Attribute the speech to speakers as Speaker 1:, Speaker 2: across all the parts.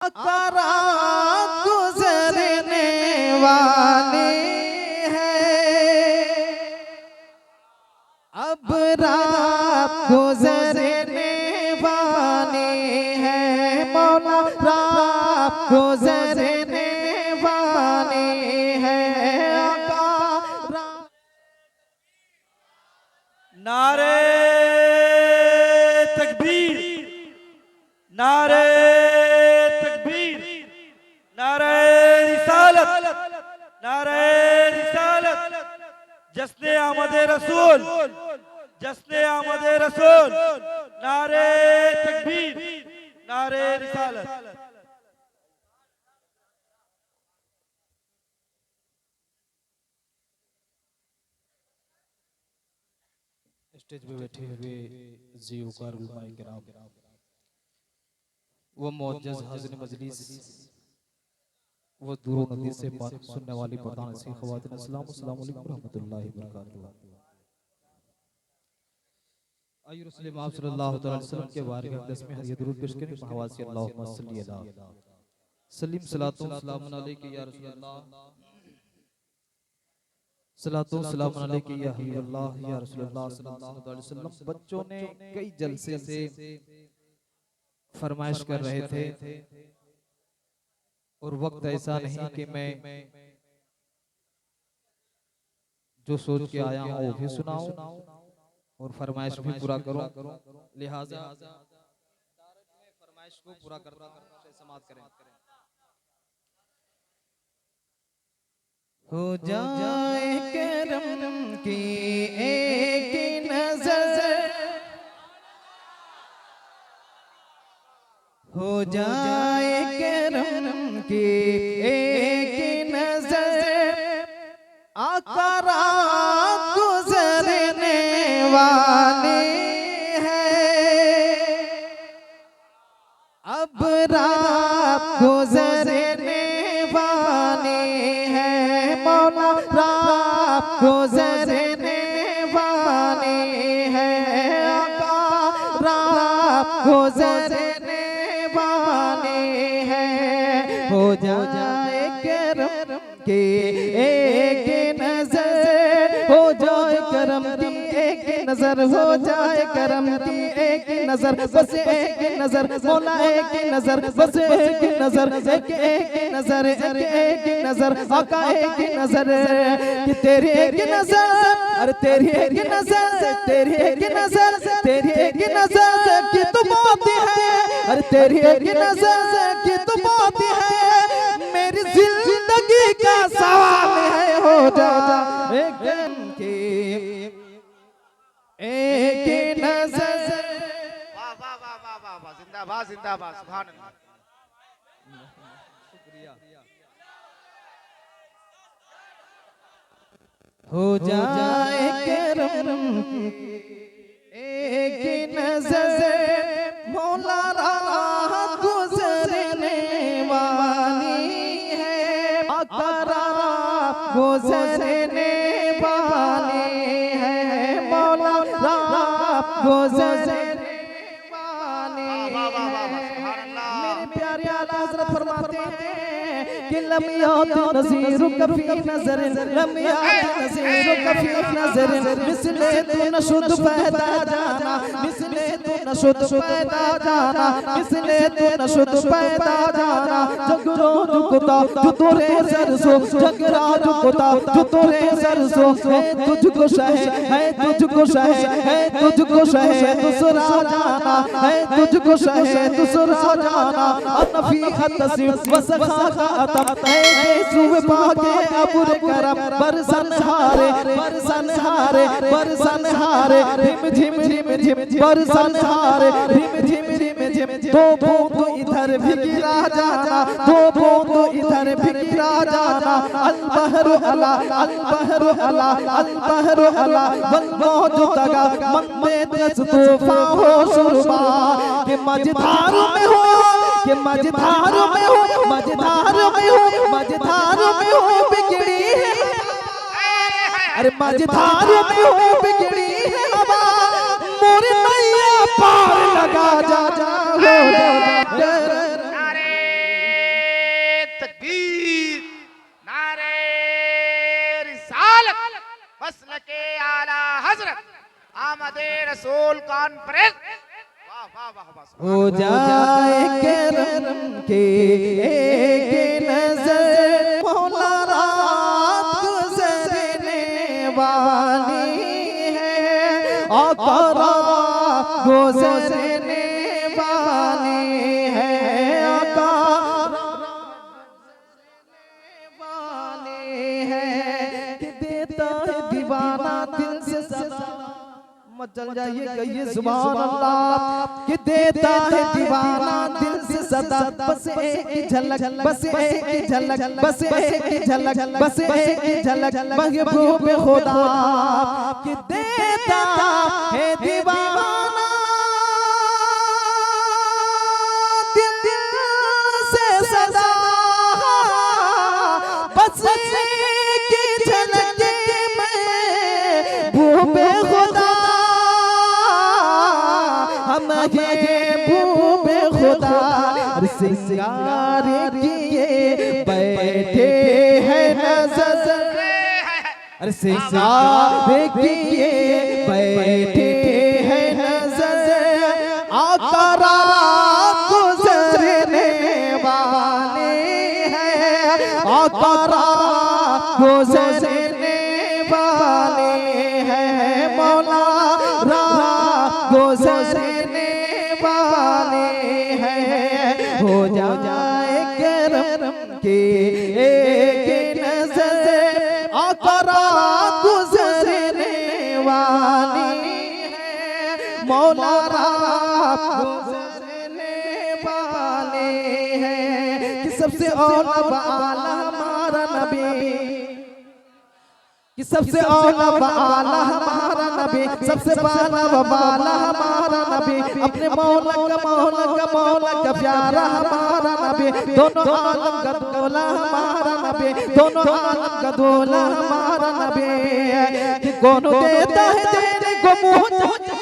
Speaker 1: अकरा गुजरने वाली है, अब रात गुजरने वाली है, मौला रात गुजरने वाली है।
Speaker 2: नारे तकबीर, नारे तकबीर, नारे रिसालत, नारे रिसालत। जश्ने आमदे रसूल, जश्ने आमदे रसूल। नारे तकबीर, नारे रिसालत।
Speaker 1: स्टेज पे बैठे हुए ज़ीवकार उलमाए किराम, वो मुअज्जज़ हाज़िर मजलिस, वो दूर नदी से बात सुनने वाली प्रधान सी ख़वातीन, अस्सलामु अलैकुम रहमतुल्लाहि व बरकातुहू। आइए रसूल आप सल्लल्लाहु अलैहि वसल्लम के बारे में 10 में हदिया दुरूद पेश करें। हवासी अल्लाहुम्मा सल्ली अला सल्लिम सलातो सलामुन अलैका या रसूल अल्लाह, सलातो सलामुन अलैका या हबीबल्लाह या रसूलुल्लाह सल्लल्लाहु अलैहि वसल्लम। बच्चों ने कई जलसे से फरमाइश कर रहे थे और वक्त ऐसा नहीं कि मैं जो सोच के आया हूँ वो भी सुनाऊं और फरमाइश भी पूरा करूं, लिहाजा फरमाइश को पूरा करता समाप्त करें। हो जाए करम की एक नजर, हो जाए करम की एक नजर, आका रात गुजरने वाली है, अब रात गुजरने वाली है, मौला रात गुजरने वाली है, आका रात गुजरने वाली है। हो जाए करम की एक नजर, हो जाए करम की एक नजर, हो जाए करम की एक नजर, बस एक नजर, मौला एक नजर, बस एक नजर, एक नजर, एक नजर, आका एक नजर, कि तेरी एक नजर, अरे तेरी एक नजर, तेरी एक नजर, तेरी एक नजर की तो बात है, अरे तेरी एक नजर की तो बात है, मेरी जिंदगी का सवाल है। हो जा एक की एक नजर।
Speaker 3: वाह वाह वाह वाह वाह वाह, जिंदाबाद जिंदाबाद, सुभान अल्लाह।
Speaker 1: हो जाए करम एक नजर, मौला रात गुजरने वाली है, आका रात गुजरने वाली है, मौला रात गुजरने वाली है। मेरे प्यारे आला हज़रत फरमाते हैं कि लम यात नज़ीर कफी नज़र, लम यात नज़ीर कफी नज़र, मिसले तू नशुद पैदा जाना, मिसले तू नशुद पैदा जाना, मिसले तू नशुद पैदा जाना। जगरो जुगता तू तोरे सरसो, जगरा जुगता तू तोरे सरसो, है तुझको शह, है तुझको शह, है तुझको शह दूसरा जाना, है तुझको शह दूसरा जाना। अनफी हतसिफ वसखा का अतम है सुबह पाके अबुर करम, बरसन हारे बरसन हारे बरसन हारे, रिम झिम रिम झिम बरसन हारे, रिम झिम रिम झिम। दो बूंद इधर भी गिरा जाना, दो बूंद इधर भी गिरा जाना। अल बहरु अला, अल बहरु अला, अल बहरु अला, वल मौजु तगा मन में दस तूफान हो शुरुबा, कि मझधार में हो, कि मझधार में हो, मझधार में हो, मझधार में हो बिगड़ी है, अरे मझधार में हो बिगड़ी है हवा, मोरे नैया पार लगा जा जा।
Speaker 3: आमदे रसूल कॉन्फ्रेंस। वाह वाह वाह वाह।
Speaker 1: हो जाए करम के एक नजर मौला रात गुजरने वाली है, आका रात गुजरने वाली है, आका वाले हैं कि देता है दीवाना दिल से सदा। मत चल जाइए कहिए सुभान अल्लाह कि देता है दीवाना दिल से सदा। बस एक झलक, बस एक झलक, बस एक झलक, बस एक झलक महबूब खुदा कि देता है दीवाना दिल से सदा। बस एक झलक महबूब खुदा हम महबूब खुदा सिंगार किए बैठे हैं नजर। अरे सिंगार किए बैठे हैं नजर, आका रात गुजरने वाले हैं, आका रात गुजरने वाले हैं, मौला रात गुजरने वाले हैं। हो जाए करम के एक नजर, आका रात गुजरने वाली है, मौला रात गुजरने वाले हैं कि सबसे औला वाला हमारा नबी, कि सबसे औला वाला हमारा नबी, सबसे वाला वाला हमारा नबी, अपने मौला का प्यारा हमारा नबी, दोनों आलम का दूल्हा हमारा नबी, दोनों आलम का दूल्हा हमारा नबी कि कौन देता है देने को मुँह चाहिए।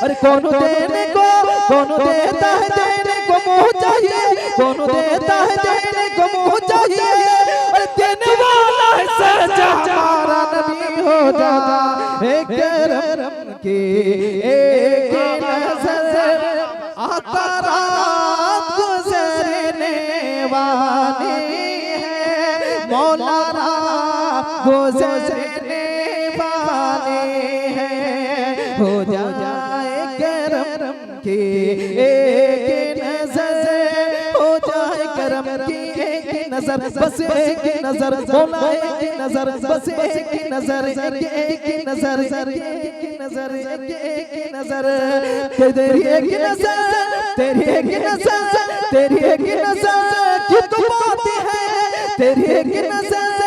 Speaker 1: अरे कौन देने को, कौन देता है देने को मुँह चाहिए, कौन देता है देने को मुँह चाहिए। अरे देने वाला है सच्चा हमारा नबी। हो जाता है करम के एक नजर, आका रात गुजरने वाले हैं, मौला रात गुजरने वाले हैं। हो जाए करम के एक नजर, हो जाए करम की एक नजर, बस एक नजर, मौला एक नजर, बस एक नजर, एक नजर, एक नजर, एक नजर, तेरी एक नजर, तेरी एक नजर, तेरी एक नजर की तो बात है, तेरी एक नजर